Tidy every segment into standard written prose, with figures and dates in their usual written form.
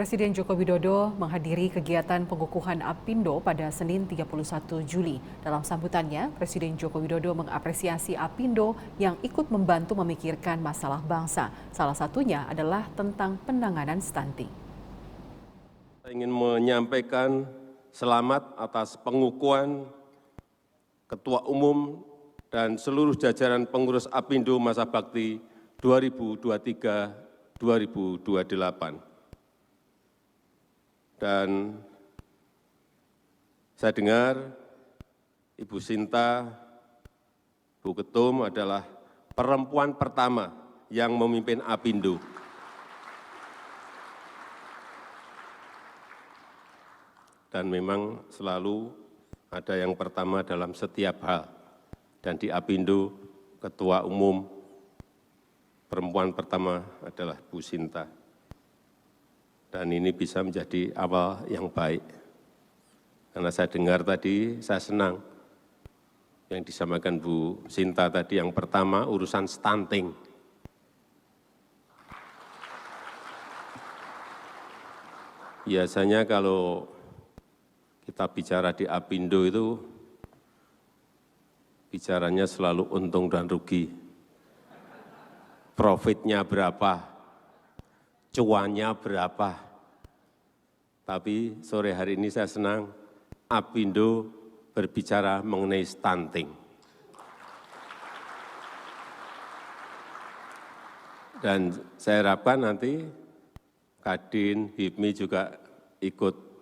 Presiden Joko Widodo menghadiri kegiatan pengukuhan Apindo pada Senin 31 Juli. Dalam sambutannya, Presiden Joko Widodo mengapresiasi Apindo yang ikut membantu memikirkan masalah bangsa. Salah satunya adalah tentang penanganan stunting. Saya ingin menyampaikan selamat atas pengukuhan Ketua Umum dan seluruh jajaran pengurus Apindo masa bakti 2023-2028. Dan saya dengar Ibu Sinta, Bu Ketum adalah perempuan pertama yang memimpin Apindo. Dan memang selalu ada yang pertama dalam setiap hal. Dan di Apindo, Ketua Umum perempuan pertama adalah Bu Sinta. Dan ini bisa menjadi awal yang baik. Karena saya dengar tadi, saya senang yang disampaikan Bu Sinta tadi. Yang pertama, urusan stunting. Biasanya kalau kita bicara di Apindo itu, bicaranya selalu untung dan rugi. Profitnya berapa? Cuannya berapa? Tapi sore hari ini saya senang Apindo berbicara mengenai stunting. Dan saya harapkan nanti Kadin, HIPMI juga ikut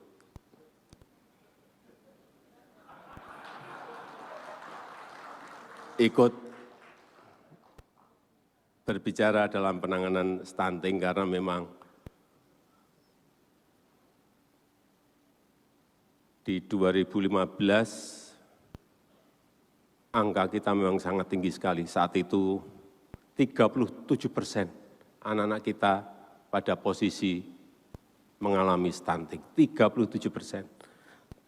berbicara dalam penanganan stunting karena memang di 2015 angka kita memang sangat tinggi sekali. Saat itu 37% anak-anak kita pada posisi mengalami stunting, 37%.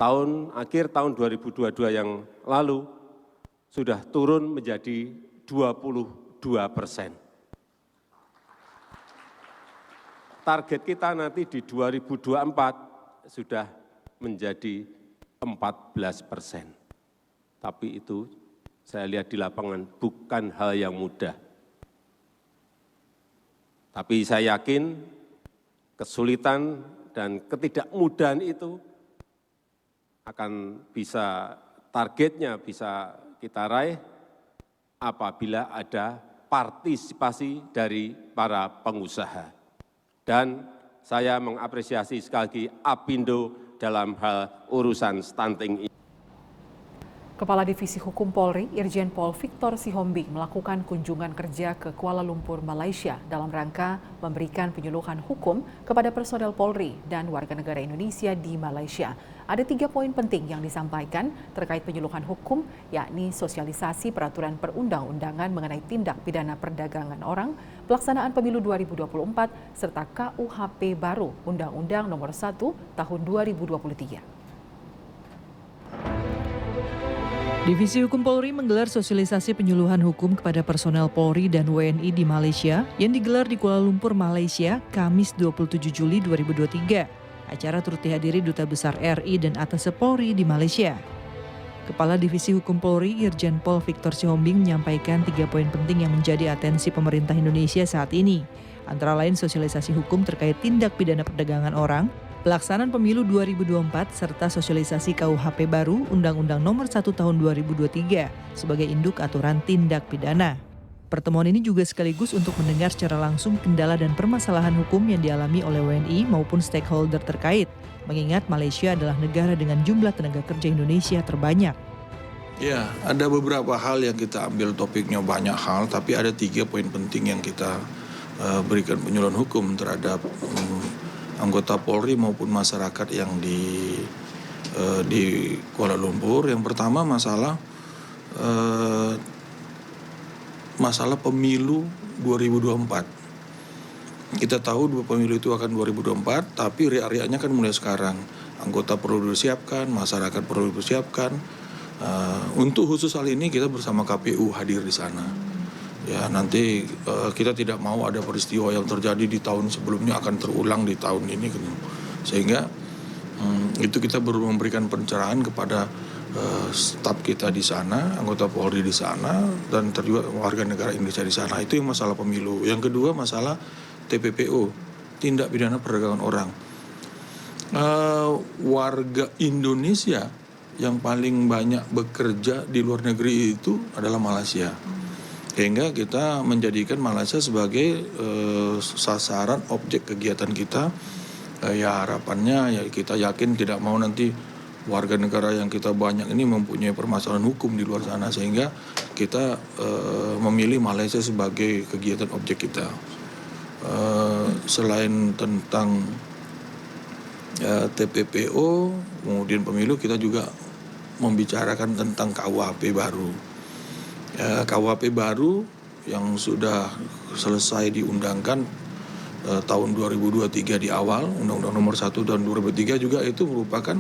Akhir tahun 2022 yang lalu sudah turun menjadi 22%. Target kita nanti di 2024 sudah menjadi 14%. Tapi itu saya lihat di lapangan bukan hal yang mudah. Tapi saya yakin kesulitan dan ketidakmudahan itu akan bisa targetnya bisa kita raih apabila ada partisipasi dari para pengusaha. Dan saya mengapresiasi sekali lagi Apindo dalam hal urusan stunting ini. Kepala Divisi Hukum Polri, Irjen Pol Victor Sihombing melakukan kunjungan kerja ke Kuala Lumpur, Malaysia dalam rangka memberikan penyuluhan hukum kepada personel Polri dan warga negara Indonesia di Malaysia. Ada 3 poin penting yang disampaikan terkait penyuluhan hukum, yakni sosialisasi peraturan perundang-undangan mengenai tindak pidana perdagangan orang, pelaksanaan pemilu 2024, serta KUHP baru Undang-Undang Nomor 1 Tahun 2023. Divisi Hukum Polri menggelar sosialisasi penyuluhan hukum kepada personel Polri dan WNI di Malaysia yang digelar di Kuala Lumpur, Malaysia, Kamis 27 Juli 2023. Acara turut dihadiri Duta Besar RI dan Atase Polri di Malaysia. Kepala Divisi Hukum Polri, Irjen Pol Victor Sihombing menyampaikan 3 poin penting yang menjadi atensi pemerintah Indonesia saat ini. Antara lain sosialisasi hukum terkait tindak pidana perdagangan orang, pelaksanaan pemilu 2024 serta sosialisasi KUHP baru Undang-Undang Nomor 1 Tahun 2023 sebagai induk aturan tindak pidana. Pertemuan ini juga sekaligus untuk mendengar secara langsung kendala dan permasalahan hukum yang dialami oleh WNI maupun stakeholder terkait, mengingat Malaysia adalah negara dengan jumlah tenaga kerja Indonesia terbanyak. Ya, ada beberapa hal yang kita ambil topiknya banyak hal, tapi ada 3 poin penting yang kita berikan penyuluhan hukum terhadap anggota Polri maupun masyarakat yang di Kuala Lumpur. Yang pertama masalah pemilu 2024. Kita tahu pemilu itu akan 2024, tapi riak-riaknya kan mulai sekarang. Anggota perlu disiapkan, masyarakat perlu disiapkan. Untuk khusus hal ini kita bersama KPU hadir di sana. Ya nanti kita tidak mau ada peristiwa yang terjadi di tahun sebelumnya akan terulang di tahun ini, sehingga itu kita baru memberikan pencerahan kepada staf kita di sana, anggota Polri di sana, dan juga warga negara Indonesia di sana. Itu yang masalah pemilu. Yang kedua masalah TPPO, tindak pidana perdagangan orang. Warga Indonesia yang paling banyak bekerja di luar negeri itu adalah Malaysia. Sehingga kita menjadikan Malaysia sebagai sasaran objek kegiatan kita. Ya harapannya ya kita yakin tidak mau nanti warga negara yang kita banyak ini mempunyai permasalahan hukum di luar sana, sehingga kita memilih Malaysia sebagai kegiatan objek kita. Selain tentang TPPO, kemudian pemilu, kita juga membicarakan tentang KUHP baru. KUHP baru yang sudah selesai diundangkan tahun 2023 di awal, Undang-Undang Nomor 1 tahun 2003 juga itu merupakan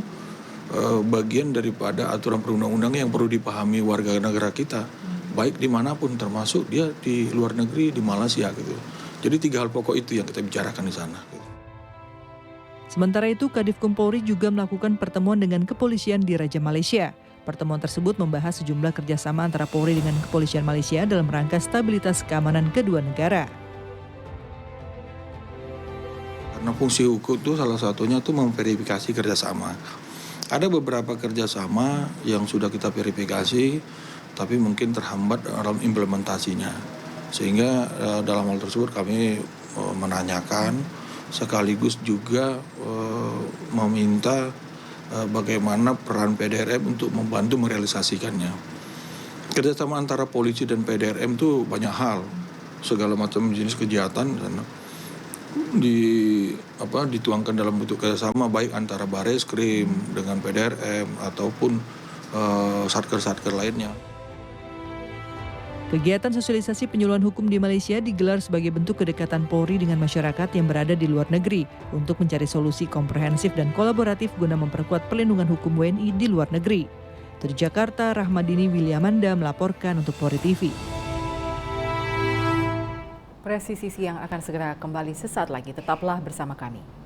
bagian daripada aturan perundang-undang yang perlu dipahami warga negara kita, baik dimanapun, termasuk dia di luar negeri, di Malaysia gitu. Jadi 3 hal pokok itu yang kita bicarakan di sana. Sementara itu, Kadifkum Polri juga melakukan pertemuan dengan kepolisian di Raja Malaysia. Pertemuan tersebut membahas sejumlah kerjasama antara Polri dengan kepolisian Malaysia dalam rangka stabilitas keamanan kedua negara. Karena fungsi hukum itu salah satunya itu memverifikasi kerjasama. Ada beberapa kerjasama yang sudah kita verifikasi, tapi mungkin terhambat dalam implementasinya. Sehingga dalam hal tersebut kami menanyakan, sekaligus juga meminta bagaimana peran PDRM untuk membantu merealisasikannya. Kerjasama antara polisi dan PDRM itu banyak hal, segala macam jenis kejahatan dituangkan dalam bentuk kerjasama, baik antara Bareskrim dengan PDRM ataupun satker-satker lainnya. Kegiatan sosialisasi penyuluhan hukum di Malaysia digelar sebagai bentuk kedekatan Polri dengan masyarakat yang berada di luar negeri untuk mencari solusi komprehensif dan kolaboratif guna memperkuat perlindungan hukum WNI di luar negeri. Dari Jakarta, Rahmadini Williamanda melaporkan untuk Polri TV. Presisi Siang akan segera kembali sesaat lagi. Tetaplah bersama kami.